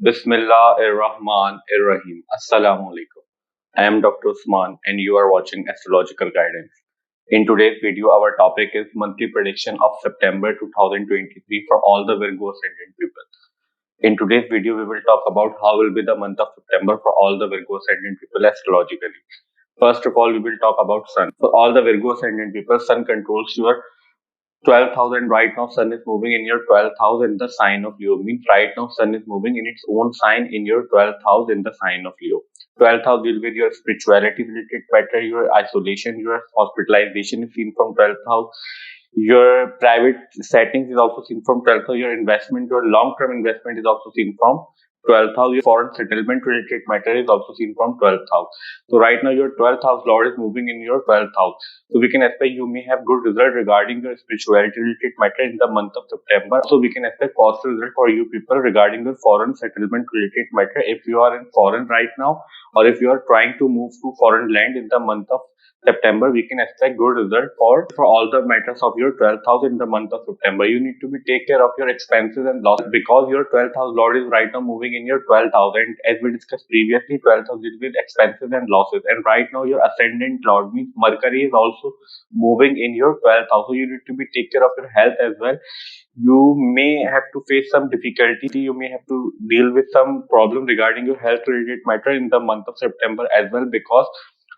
Bismillahir-Rahman-ir-Rahim. Assalamu alaikum. I am Dr. Usman and you are watching Astrological Guidance. In today's video, our topic is monthly prediction of September 2023 for all the Virgo Ascendant people. In today's video, we will talk about how will be the month of September for all the Virgo Ascendant people astrologically. First of all, we will talk about Sun. For all the Virgo Ascendant people, Sun controls your 12th house, and right now Sun is moving in your 12th house in the sign of Leo. Means right now Sun is moving in its own sign in your 12th house in the sign of Leo. 12th house deal with your spirituality related matter, your isolation, your hospitalization is seen from 12th house. Your private settings is also seen from 12th house. Your investment, your long-term investment is also seen from 12th house. Your foreign settlement related matter is also seen from 12th house. So right now your 12th house Lord is moving in your 12th house. So we can expect you may have good result regarding your spirituality related matter in the month of September. So we can expect positive result for you people regarding your foreign settlement related matter if you are in foreign right now, or if you are trying to move to foreign land in the month of September. We can expect good result for all the matters of your 12th house in the month of September. You need to be take care of your expenses and losses because your 12th house Lord is right now moving in your 12th house, and as we discussed previously, 12th house deals with expenses and losses, and right now your ascendant Lord means Mercury is also moving in your 12th house, so you need to be take care of your health as well. You may have to face some difficulty, you may have to deal with some problem regarding your health related matter in the month of September as well, because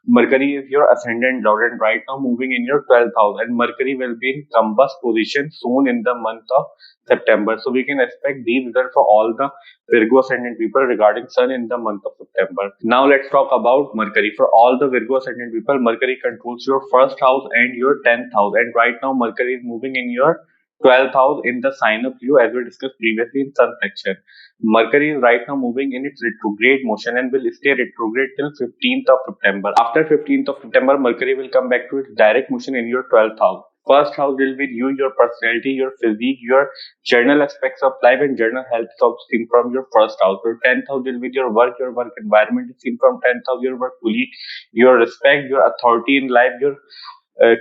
Mercury is your ascendant Lord and right now moving in your 12th house, and Mercury will be in combust position soon in the month of September. So we can expect these results for all the Virgo Ascendant people regarding Sun in the month of September. Now let's talk about Mercury. For all the Virgo Ascendant people, Mercury controls your first house and your 10th house, and right now Mercury is moving in your 12th house in the sign of Leo, as we discussed previously in Sun section. Mercury is right now moving in its retrograde motion and will stay retrograde till 15th of September. After 15th of September, Mercury will come back to its direct motion in your 12th house. First house will be you, your personality, your physique, your general aspects of life and general health is also seen from your first house. Your 10th house will be your work environment is seen from 10th house, your work colleague, your respect, your authority in life, your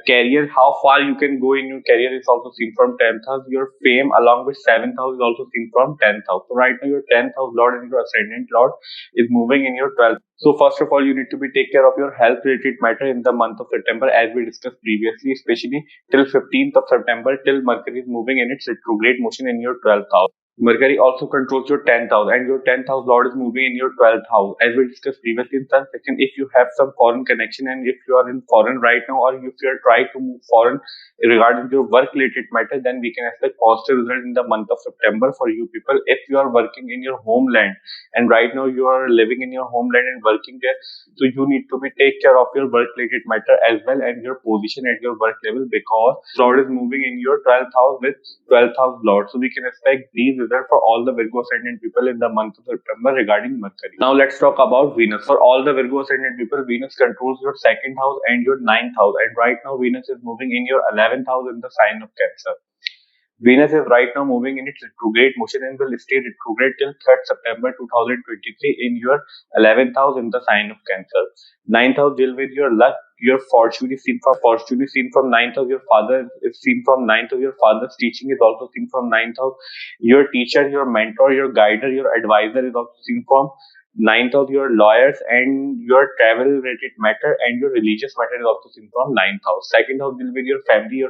career, how far you can go in your career is also seen from 10th house. Your fame along with 7th house is also seen from 10th house. So right now your 10th house Lord and your ascendant Lord is moving in your 12th. So first of all, you need to be take care of your health related matter in the month of September, as we discussed previously, especially till 15th of September, till Mercury is moving in its retrograde motion in your 12th house. Mercury also controls your 10th house, and your 10th house Lord is moving in your 12th house. As we discussed previously in Sun section, if you have some foreign connection and if you are in foreign right now, or if you are trying to move foreign regarding your work related matter, then we can expect positive result in the month of September for you people. If you are working in your homeland and right now you are living in your homeland and working there, so you need to be take care of your work related matter as well and your position at your work level, because Lord is moving in your 12th house with 12th house Lord. So we can expect these results for all the Virgo Ascendant people in the month of September regarding Mercury. Now let's talk about Venus. For all the Virgo Ascendant people, Venus controls your 2nd house and your 9th house, and right now Venus is moving in your 11th house in the sign of Cancer. Venus is right now moving in its retrograde motion and will stay retrograde till 3rd September 2023 in your 11th house in the sign of Cancer. 9th house deal with your luck, your fortune is seen from 9th house. Your father is seen from 9th house. Your father's teaching is also seen from 9th house. Your teacher, your mentor, your guider, your advisor is also seen from 9th house. Your lawyers and your travel related matter and your religious matter is also seen from 9th house. 2nd house deal with your family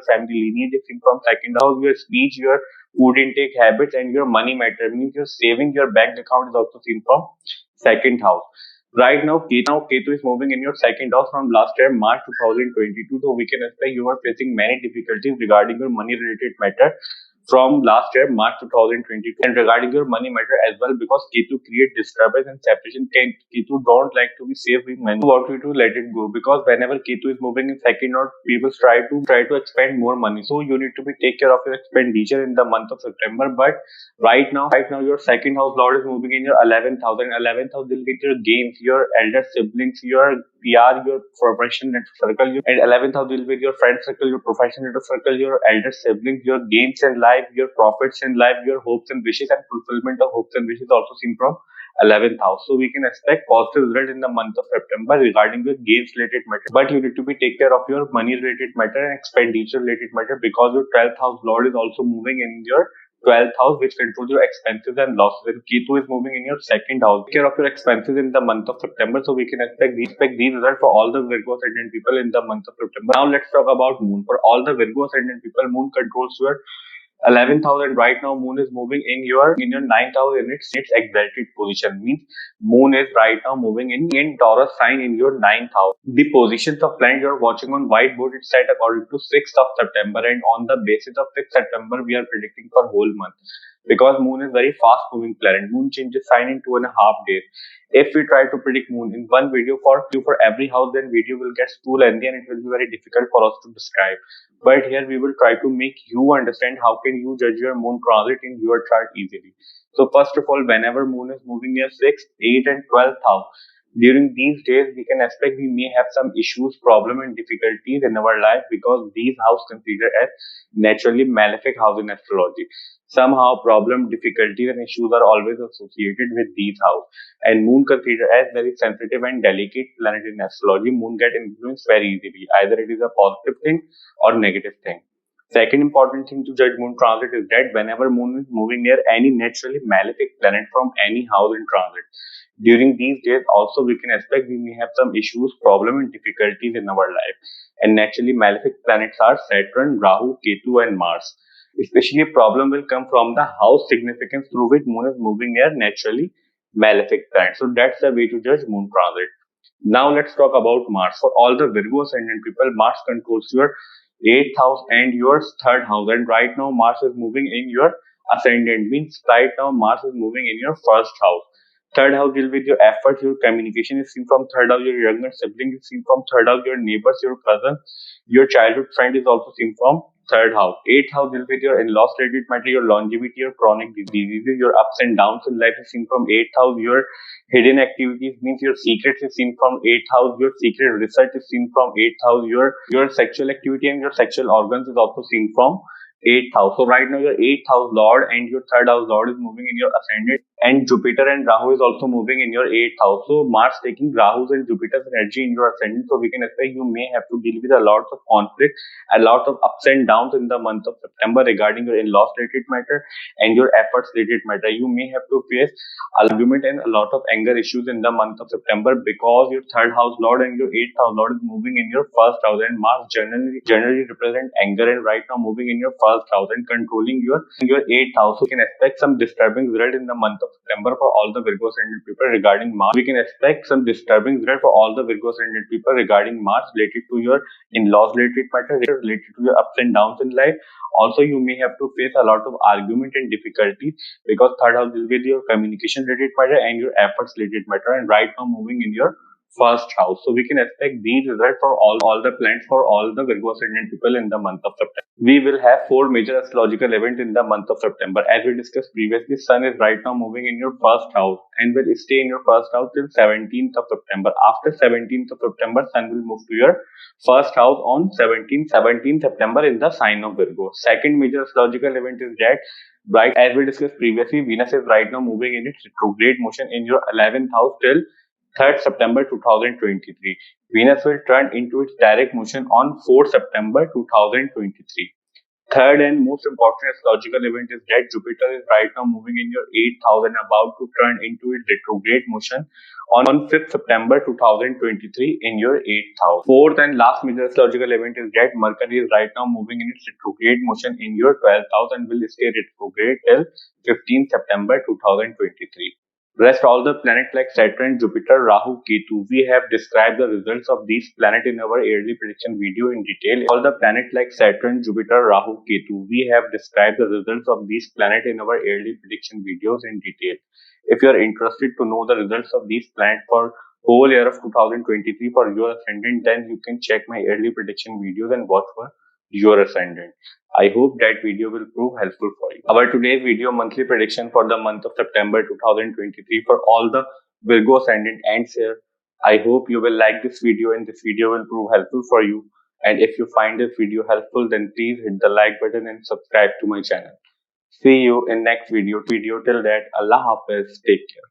lineage is seen from 2nd house. Your speech, your food intake habits and your money matter, means your saving, your bank account is also seen from 2nd house. Right now Ketu is moving in your 2nd house from last year March 2022, so we can expect you are facing many difficulties regarding your money related matter from last year March 2022 and regarding your money matter as well, because Ketu create disturbance and separation. Ketu don't like to be safe with money, want you to let it go, because whenever Ketu is moving in 2nd house, people try to expend more money, so you need to be take care of your expenditure in the month of September. But right now your 2nd house Lord is moving in your 11th house, and 11th house will get your gains, your elder siblings, your PR, your professional network circle, and 11th house will be your friend circle, your professional network circle, your elder siblings, your gains in life, your profits in life, your hopes and wishes, and fulfillment of hopes and wishes also seen from 11th house. So we can expect positive result in the month of September regarding your gains related matter, but you need to be take care of your money related matter and expenditure related matter, because your 12th house Lord is also moving in your 12th house, which controls your expenses and losses. And Ketu is moving in your second house. Take care of your expenses in the month of September, so we can expect these results for all the Virgo Ascendant people in the month of September. Now let's talk about Moon. For all the Virgo Ascendant people, Moon controls your 11th house, and right now Moon is moving in your ninth house in its exalted position. Means Moon is right now moving in Taurus sign in your ninth house. The positions of planets you're watching on whiteboard is set according to 6th of September, and on the basis of 6th September we are predicting for whole month. Because Moon is very fast moving planet. Moon changes sign in 2.5 days. If we try to predict Moon in one video for every house, then video will get too lengthy and it will be very difficult for us to describe. But here we will try to make you understand how can you judge your Moon transit in your chart easily. So first of all, whenever Moon is moving near 6th, 8th and 12th house, during these days we can expect we may have some issues, problem and difficulties in our life, because these house considered as naturally malefic house in astrology. Somehow problem, difficulties and issues are always associated with these house. And Moon considered as very sensitive and delicate planet in astrology. Moon get influenced very easily. Either it is a positive thing or negative thing. Second important thing to judge Moon transit is that whenever Moon is moving near any naturally malefic planet from any house in transit, during these days also we can expect we may have some issues, problem and difficulties in our life. And naturally malefic planets are Saturn, Rahu, Ketu and Mars. Especially problem will come from the house significance through which Moon is moving near naturally malefic planet. So that's the way to judge Moon transit. Now let's talk about Mars. For all the Virgo Ascendant people, Mars controls your 8th house and your third house. And right now Mars is moving in your ascendant. Means right now Mars is moving in your first house. Third house deal with your efforts, your communication is seen from third house, your younger sibling is seen from third house, your neighbors, your cousins, your childhood friend is also seen from third house. Eighth house deal with your in-laws related matter, your longevity, your chronic diseases, your ups and downs in life is seen from eighth house, your hidden activities means your secrets is seen from eighth house, your secret research is seen from eighth house, your sexual activity and your sexual organs is also seen from eighth house. So right now your eighth house lord and your third house lord is moving in your ascendant, and Jupiter and Rahu is also moving in your eighth house. So Mars taking Rahu's and Jupiter's energy in your ascendant. So we can expect you may have to deal with a lot of conflict, a lot of ups and downs in the month of September regarding your in-laws related matter and your efforts related matter. You may have to face argument and a lot of anger issues in the month of September, because your third house lord and your eighth house lord is moving in your first house, and Mars generally represent anger, and right now moving in your first house and controlling your eighth house. So we can expect some disturbing result in the month of September for all the Virgo Ascendant people regarding Mars. We can expect some disturbing result for all the Virgo Ascendant people regarding Mars related to your in-laws related matter, related to your ups and downs in life. Also, you may have to face a lot of argument and difficulties, because third house will be your communication related matter and your efforts related matter, and right now moving in your first house. So we can expect these results for all the planets for all the Virgo Ascendant people in the month of September. We will have four major astrological events in the month of September. As we discussed previously, Sun is right now moving in your first house and will stay in your first house till 17th of September. After 17th of September, Sun will move to your first house on 17th September in the sign of Virgo. Second major astrological event is that, right, as we discussed previously, Venus is right now moving in its retrograde motion in your 11th house till 3rd September 2023. Venus will turn into its direct motion on 4th September 2023. Third and most important astrological event is that Jupiter is right now moving in your 8th house and about to turn into its retrograde motion on 5th September 2023 in your 8th house. Fourth and last major astrological event is that Mercury is right now moving in its retrograde motion in your 12th house and will stay retrograde till 15th September 2023. Rest all the planets like Saturn, Jupiter, Rahu, Ketu. We have described the results of these planets in our yearly prediction video in detail. All the planets like Saturn, Jupiter, Rahu, Ketu. We have described the results of these planets in our yearly prediction videos in detail. If you are interested to know the results of these planets for whole year of 2023 for your ascendant, then you can check my yearly prediction videos and watch for your ascendant. I hope that video will prove helpful for you. Our today's video monthly prediction for the month of September 2023 for all the Virgo Ascendant ends here. I hope you will like this video and this video will prove helpful for you. And if you find this video helpful, then please hit the like button and subscribe to my channel. See you in next video. Till that, Allah Hafiz. Take care.